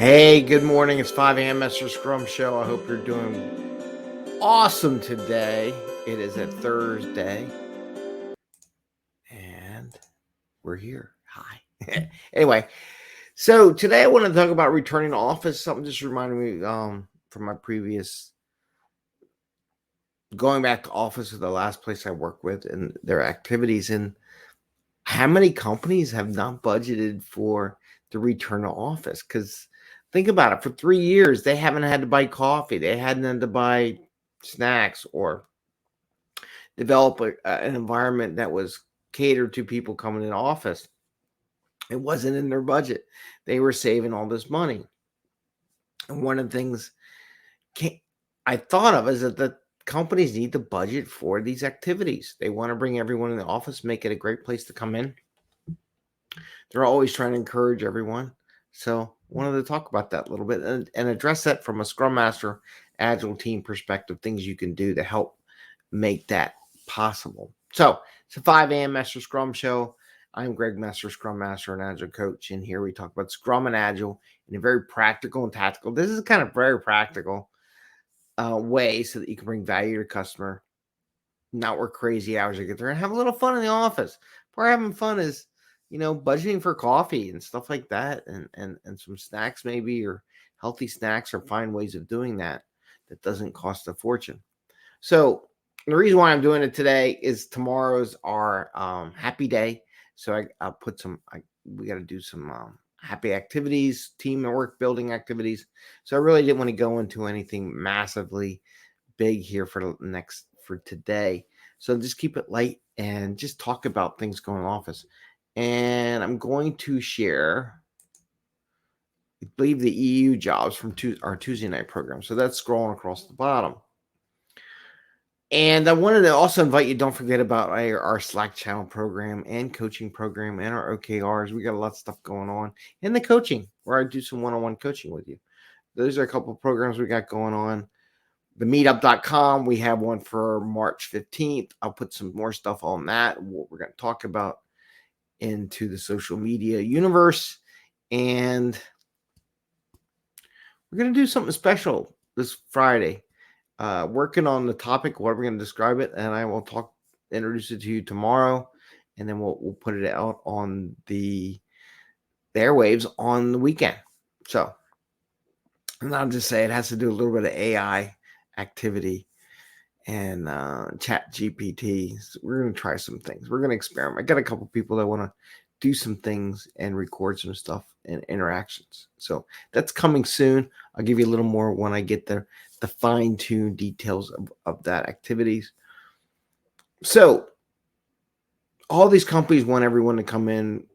Hey, good morning. It's 5 a.m. Mester Scrum Show. I hope you're doing awesome today. It is a Thursday, and we're here. Hi. Anyway, so today I want to talk about returning to office. Something just reminded me from my previous going back to office of the last place I worked with and their activities, and how many companies have not budgeted for the return to office? Because think about it, for 3 years, they haven't had to buy coffee. They hadn't had to buy snacks or develop an environment that was catered to people coming in office. It wasn't in their budget. They were saving all this money. And one of the things I thought of is that the companies need to budget for these activities. They want to bring everyone in the office, make it a great place to come in. They're always trying to encourage everyone. So wanted to talk about that a little bit and address that from a Scrum Master Agile team perspective, things you can do to help make that possible. So it's a 5 a.m. Mester Scrum Show. I'm Greg Mester, Scrum Master and Agile Coach. And here we talk about Scrum and Agile in a very practical and tactical. This is kind of very practical way so that you can bring value to your customer, not work crazy hours to get there, and have a little fun in the office. Part of having fun is budgeting for coffee and stuff like that, and some snacks maybe, or healthy snacks, or find ways of doing that doesn't cost a fortune. So the reason why I'm doing it today is tomorrow's our happy day. So I'll put we got to do some happy activities, team and work building activities. So I really didn't want to go into anything massively big here for today. So just keep it light and just talk about things going in office. And I'm going to share, I believe, the EU jobs from our Tuesday night program. So that's scrolling across the bottom. And I wanted to also invite you, don't forget about our Slack channel program and coaching program and our OKRs. We got a lot of stuff going on. And the coaching, where I do some one-on-one coaching with you. Those are a couple of programs we got going on. The meetup.com, we have one for March 15th. I'll put some more stuff on that, what we're going to talk about into the social media universe. And we're going to do something special this Friday. Working on the topic, what we're going to describe it, and I will introduce it to you tomorrow, and then we'll put it out on the airwaves on the weekend. So, and I'll just say it has to do a little bit of AI activity and chat GPT. So we're going to try some things. We're going to experiment. I got a couple people that want to do some things and record some stuff and interactions. So that's coming soon. I'll give you a little more when I get there, the fine-tuned details of that activities. So all these companies want everyone to come in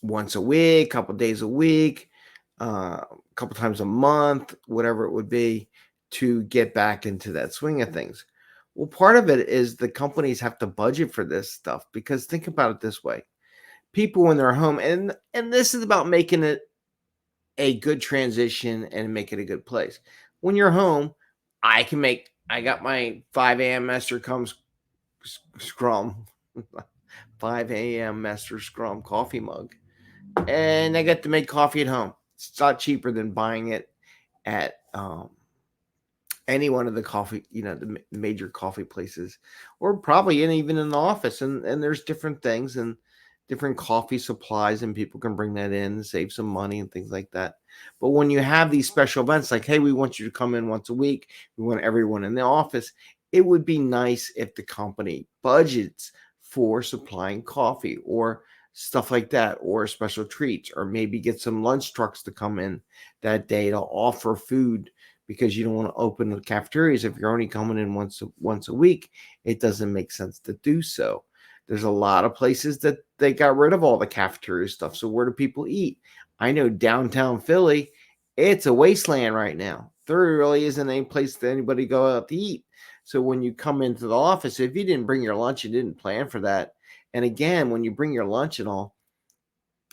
once a week, a couple days a week, a couple times a month, whatever it would be, to get back into that swing of things. Well, part of it is the companies have to budget for this stuff, because think about it this way. People when they're home, and this is about making it a good transition and make it a good place. When you're home, I got my 5 a.m. Mester comes Scrum, 5 a.m. Mester Scrum coffee mug, and I get to make coffee at home. It's a lot cheaper than buying it at any one of the coffee, the major coffee places, or probably even in the office. And there's different things and different coffee supplies, and people can bring that in and save some money and things like that. But when you have these special events like, hey, we want you to come in once a week, we want everyone in the office, it would be nice if the company budgets for supplying coffee or stuff like that, or special treats, or maybe get some lunch trucks to come in that day to offer food, because you don't want to open the cafeterias if you're only coming in once a week. It doesn't make sense to do so. There's a lot of places that they got rid of all the cafeteria stuff. So where do people eat? I know downtown Philly, it's a wasteland right now. There really isn't any place that anybody go out to eat. So when you come into the office, if you didn't bring your lunch, you didn't plan for that. And again, when you bring your lunch and all,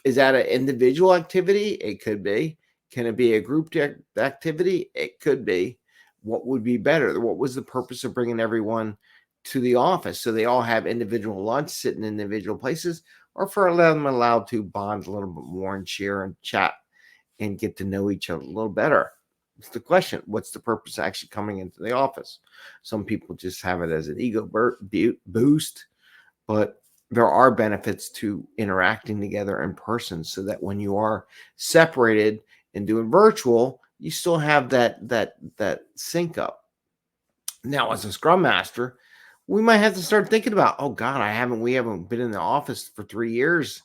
is that an individual activity? It could be. Can it be a group activity? It could be. What would be better? What was the purpose of bringing everyone to the office? So they all have individual lunch, sit in individual places, or for them allowed to bond a little bit more and share and chat and get to know each other a little better. It's the question, what's the purpose of actually coming into the office? Some people just have it as an ego boost, but there are benefits to interacting together in person, so that when you are separated and doing virtual, you still have that sync up. Now, as a scrum master, we might have to start thinking about, oh God, we haven't been in the office for 3 years.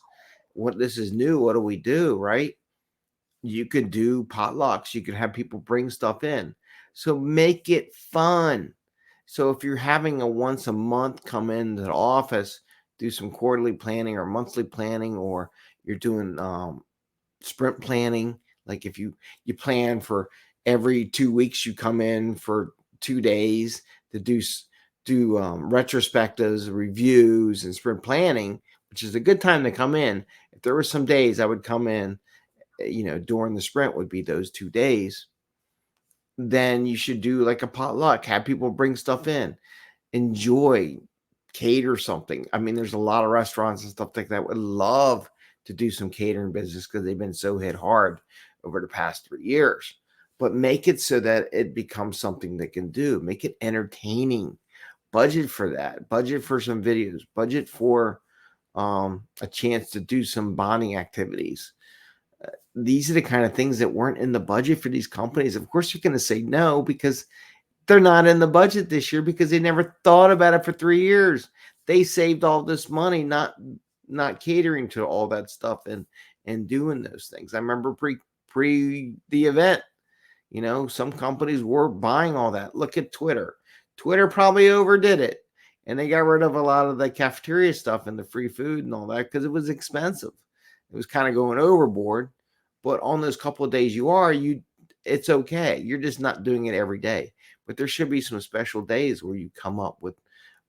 What This is new. What do we do? Right? You could do potlucks. You could have people bring stuff in. So make it fun. So if you're having a once a month come into the office, do some quarterly planning or monthly planning, or you're doing sprint planning. Like if you plan for every 2 weeks, you come in for 2 days to do retrospectives, reviews, and sprint planning, which is a good time to come in. If there were some days I would come in, during the sprint would be those 2 days, then you should do like a potluck, have people bring stuff in, enjoy, cater something. I mean, there's a lot of restaurants and stuff like that would love to do some catering business because they've been so hit hard over the past 3 years. But make it so that it becomes something they can do. Make it entertaining. Budget for that. Budget for some videos. Budget for a chance to do some bonding activities. These are the kind of things that weren't in the budget for these companies. Of course, you're going to say no because they're not in the budget this year because they never thought about it for 3 years. They saved all this money not catering to all that stuff and doing those things. I remember pre the event, some companies were buying all that. Look at Twitter. Twitter probably overdid it, and they got rid of a lot of the cafeteria stuff and the free food and all that because it was expensive. It was kind of going overboard. But on those couple of days it's okay. You're just not doing it every day. But there should be some special days where you come up with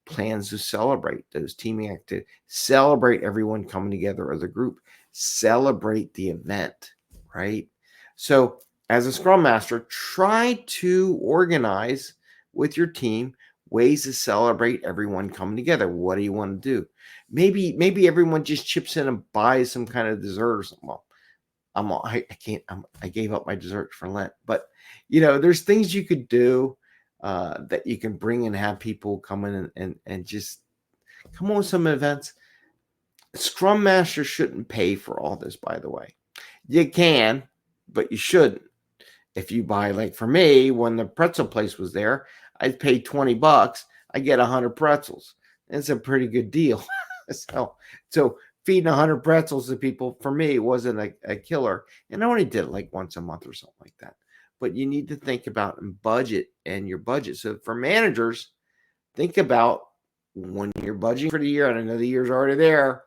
plans to celebrate those teaming activities, celebrate everyone coming together as a group, celebrate the event, right? So as a Scrum Master, try to organize with your team ways to celebrate everyone coming together. What do you want to do? Maybe everyone just chips in and buys some kind of dessert or something. Well, I gave up my dessert for Lent, but there's things you could do that you can bring and have people come in and just come on with some events. Scrum Master shouldn't pay for all this, by the way. You can, but you shouldn't. If you buy, like for me, when the pretzel place was there, I paid $20. I get 100 pretzels. It's a pretty good deal. So feeding 100 pretzels to people for me wasn't a killer. And I only did it like once a month or something like that. But you need to think about your budget. So for managers, think about when you're budgeting for the year, and I know the year's already there,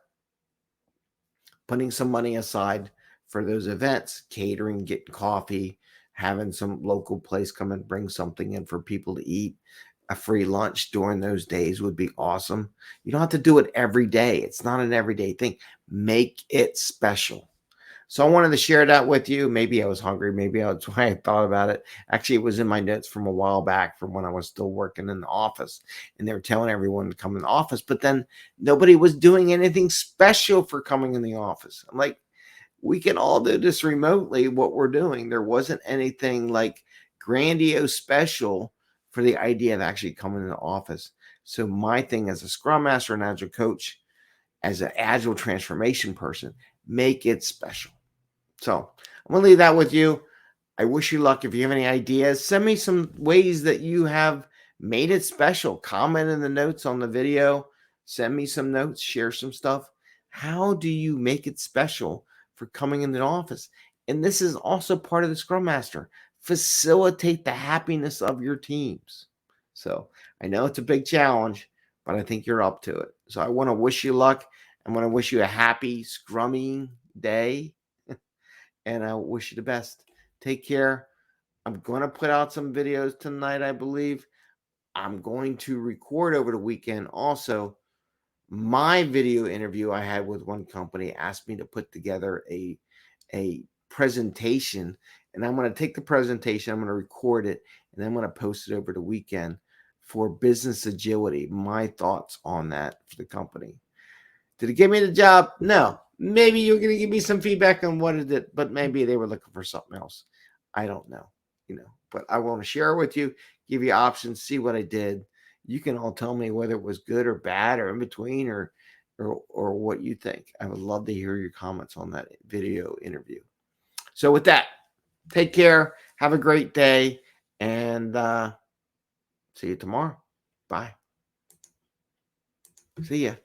putting some money aside for those events, catering, getting coffee, having some local place come and bring something in for people to eat. A free lunch during those days would be awesome. You don't have to do it every day. It's not an everyday thing. Make it special. So I wanted to share that with you. Maybe I was hungry. Maybe that's why I thought about it. Actually, it was in my notes from a while back from when I was still working in the office, and they were telling everyone to come in the office, but then nobody was doing anything special for coming in the office. I'm like, we can all do this remotely, what we're doing. There wasn't anything like grandiose special for the idea of actually coming in the office. So my thing as a Scrum Master and Agile coach, as an Agile transformation person, make it special. So I'm going to leave that with you. I wish you luck. If you have any ideas, send me some ways that you have made it special. Comment in the notes on the video. Send me some notes. Share some stuff. How do you make it special for coming into the office? And this is also part of the Scrum Master. Facilitate the happiness of your teams. So I know it's a big challenge, but I think you're up to it. So I want to wish you luck. I want to wish you a happy Scrumming day. And I wish you the best. Take care. I'm going to put out some videos tonight, I believe. I'm going to record over the weekend also. My video interview I had with one company asked me to put together a presentation, and I'm going to take the presentation, I'm going to record it, and I'm going to post it over the weekend for business agility, my thoughts on that for the company. Did it give me the job? No, Maybe you're going to give me some feedback on what it did, but maybe they were looking for something else. I don't know, but I want to share it with you, give you options, see what I did. You can all tell me whether it was good or bad or in between or what you think. I would love to hear your comments on that video interview. So with that, take care. Have a great day, and see you tomorrow. Bye. See ya.